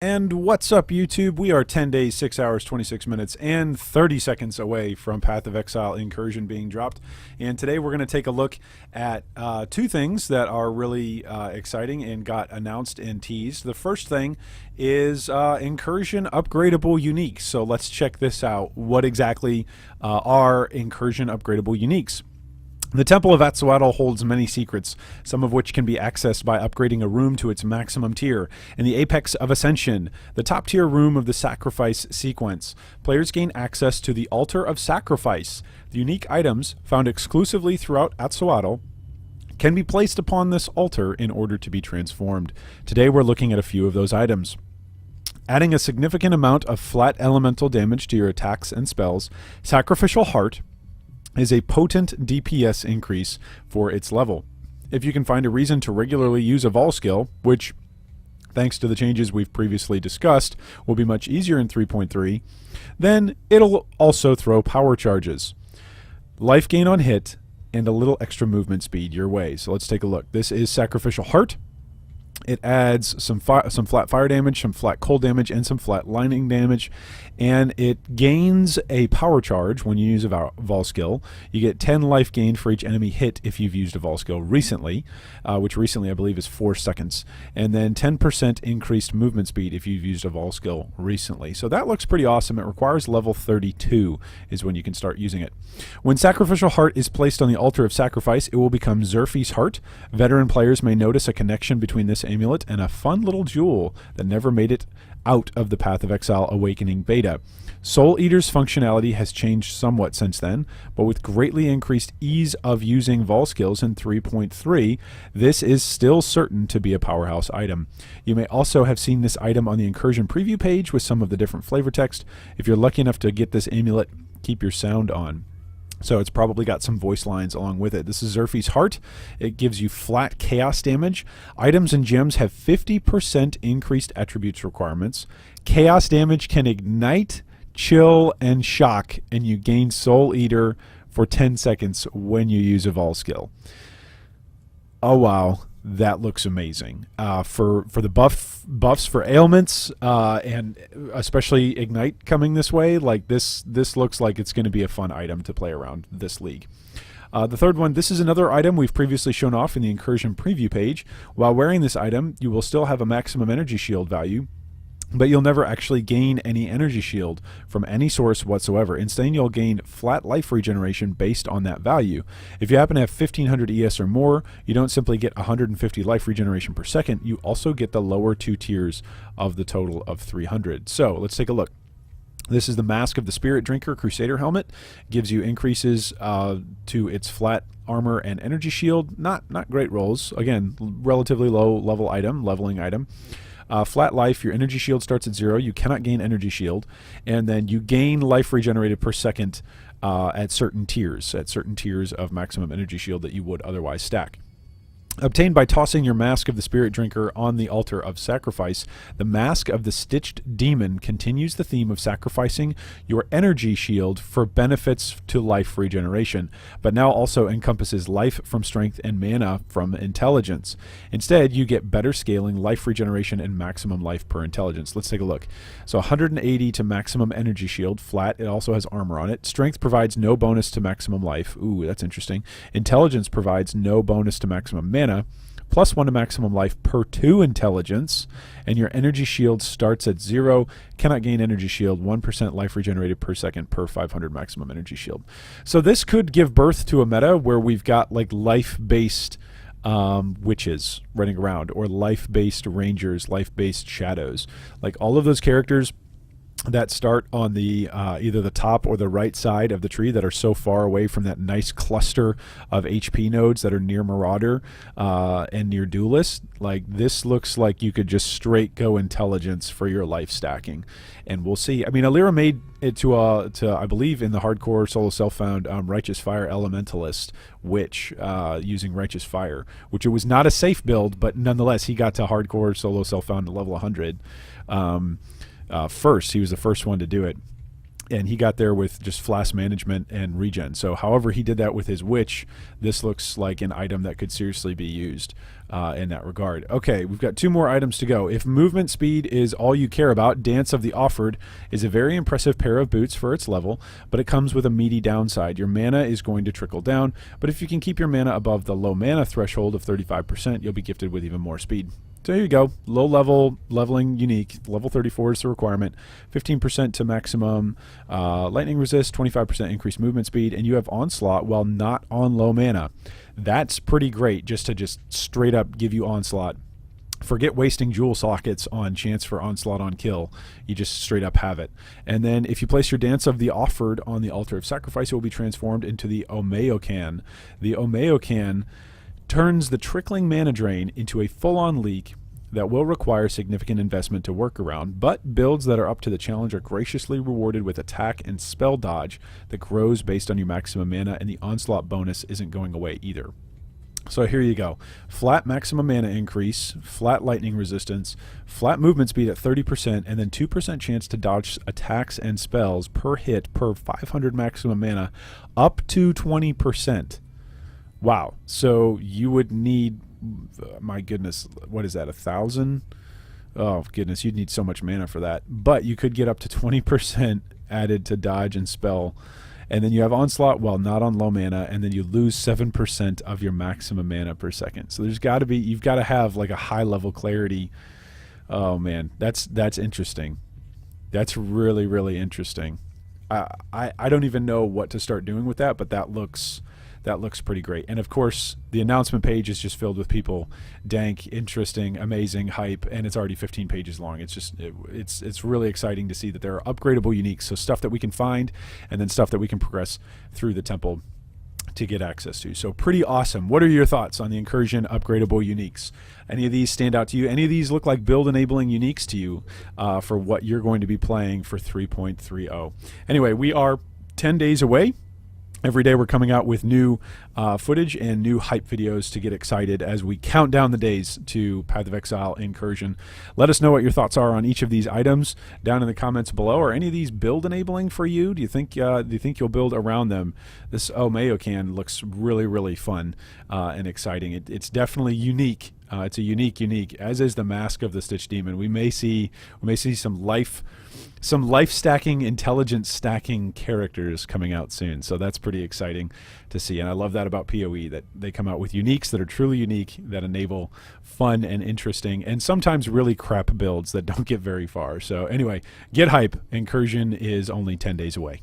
And what's up, YouTube? We are 10 days, 6 hours, 26 minutes, and 30 seconds away from Path of Exile Incursion being dropped. And today we're going to take a look at two things that are really exciting and got announced and teased. The first thing is Incursion Upgradable Uniques. So let's check this out. What exactly are Incursion Upgradable Uniques? The Temple of Atsuatl holds many secrets, some of which can be accessed by upgrading a room to its maximum tier. In the Apex of Ascension, the top tier room of the Sacrifice sequence, players gain access to the Altar of Sacrifice. The unique items, found exclusively throughout Atsuatl, can be placed upon this altar in order to be transformed. Today we're looking at a few of those items. Adding a significant amount of flat elemental damage to your attacks and spells, Sacrificial Heart is a potent DPS increase for its level. If you can find a reason to regularly use a Vol skill, which, thanks to the changes we've previously discussed, will be much easier in 3.3, then it'll also throw power charges, life gain on hit, and a little extra movement speed your way. So let's take a look. This is Sacrificial Heart. It adds some flat fire damage, some flat cold damage, and some flat lightning damage. And it gains a power charge when you use a Vol skill. You get 10 life gained for each enemy hit if you've used a Vol skill recently, which recently I believe is 4 seconds. And then 10% increased movement speed if you've used a Vol skill recently. So that looks pretty awesome. It requires level 32 is when you can start using it. When Sacrificial Heart is placed on the Altar of Sacrifice, it will become Surfies Heart. Veteran players may notice a connection between this amulet and a fun little jewel that never made it out of the Path of Exile Awakening beta. Soul Eater's functionality has changed somewhat since then, but with greatly increased ease of using Vol skills in 3.3, this is still certain to be a powerhouse item. You may also have seen this item on the Incursion preview page with some of the different flavor text. If you're lucky enough to get this amulet, keep your sound on. So it's probably got some voice lines along with it. This is Surfies Heart. It gives you flat chaos damage. Items and gems have 50% increased attributes requirements. Chaos damage can ignite, chill, and shock, and you gain Soul Eater for 10 seconds when you use a Vol skill. Oh wow, that looks amazing. For the buffs for ailments, and especially Ignite coming this way, like this looks like it's going to be a fun item to play around this league. The third one, this is another item we've previously shown off in the Incursion preview page. While wearing this item, you will still have a maximum energy shield value, but you'll never actually gain any energy shield from any source whatsoever. Instead, you'll gain flat life regeneration based on that value. If you happen to have 1500 ES or more, you don't simply get 150 life regeneration per second, you also get the lower two tiers of the total of 300. So let's take a look. This is the Mask of the Spirit Drinker Crusader helmet. Gives you increases to its flat armor and energy shield. Not great rolls. Again, relatively low level item, leveling item. Flat life, your energy shield starts at 0. You cannot gain energy shield. And then you gain life regenerated per second at certain tiers of maximum energy shield that you would otherwise stack. Obtained by tossing your Mask of the Spirit Drinker on the Altar of Sacrifice, the Mask of the Stitched Demon continues the theme of sacrificing your energy shield for benefits to life regeneration, but now also encompasses life from strength and mana from intelligence. Instead, you get better scaling, life regeneration, and maximum life per intelligence. Let's take a look. So 180 to maximum energy shield, flat. It also has armor on it. Strength provides no bonus to maximum life. Ooh, that's interesting. Intelligence provides no bonus to maximum mana, +1 to maximum life per 2 intelligence, and your energy shield starts at 0. Cannot gain energy shield, 1% life regenerated per second per 500 maximum energy shield. So this could give birth to a meta where we've got like life-based witches running around, or life-based rangers, life-based shadows. Like all of those characters that start on the either the top or the right side of the tree that are so far away from that nice cluster of HP nodes that are near Marauder and near Duelist. Like this looks like you could just straight go intelligence for your life stacking, and we'll see. I mean, Alira made it to I believe in the hardcore solo self-found Righteous Fire Elementalist witch using Righteous Fire, which it was not a safe build, but nonetheless he got to hardcore solo self-found to level 100. First, he was the first one to do it. And he got there with just flask management and regen. So however he did that with his witch, this looks like an item that could seriously be used in that regard. Okay, we've got 2 more items to go. If movement speed is all you care about, Dance of the Offered is a very impressive pair of boots for its level, but it comes with a meaty downside. Your mana is going to trickle down, but if you can keep your mana above the low mana threshold of 35%, you'll be gifted with even more speed. So here you go, low level, leveling unique, level 34 is the requirement, 15% to maximum lightning resist, 25% increased movement speed, and you have Onslaught while not on low mana. That's pretty great just to straight up give you Onslaught. Forget wasting jewel sockets on chance for Onslaught on kill. You just straight up have it. And then if you place your Dance of the Offered on the Altar of Sacrifice, it will be transformed into the Omeocan. The Omeocan turns the trickling mana drain into a full-on leak that will require significant investment to work around, but builds that are up to the challenge are graciously rewarded with attack and spell dodge that grows based on your maximum mana, and the Onslaught bonus isn't going away either. So here you go. Flat maximum mana increase, flat lightning resistance, flat movement speed at 30%, and then 2% chance to dodge attacks and spells per hit per 500 maximum mana, up to 20%. Wow. So you would need, my goodness, what is that, 1,000? Oh, goodness, you'd need so much mana for that. But you could get up to 20% added to dodge and spell. And then you have Onslaught while not on low mana, and then you lose 7% of your maximum mana per second. So there's got to be, you've got to have like a high level clarity. Oh man, that's interesting. That's really, really interesting. I don't even know what to start doing with that, but that looks pretty great. And of course, the announcement page is just filled with people, dank, interesting, amazing, hype, and it's already 15 pages long. It's just it's really exciting to see that there are upgradable uniques, so stuff that we can find, and then stuff that we can progress through the temple to get access to. So pretty awesome. What are your thoughts on the Incursion upgradable uniques? Any of these stand out to you? Any of these look like build enabling uniques to you for what you're going to be playing for 3.30? Anyway, we are 10 days away. Every day we're coming out with new footage and new hype videos to get excited as we count down the days to Path of Exile Incursion. Let us know what your thoughts are on each of these items down in the comments below. Are any of these build enabling for you? Do you think you'll build around them? This Omeocan looks really, really fun and exciting. It's definitely unique. It's a unique, as is the Mask of the Stitch Demon. We may see some life stacking, intelligence stacking characters coming out soon. So that's pretty exciting to see. And I love that about PoE, that they come out with uniques that are truly unique, that enable fun and interesting, and sometimes really crap builds that don't get very far. So anyway, get hype. Incursion is only 10 days away.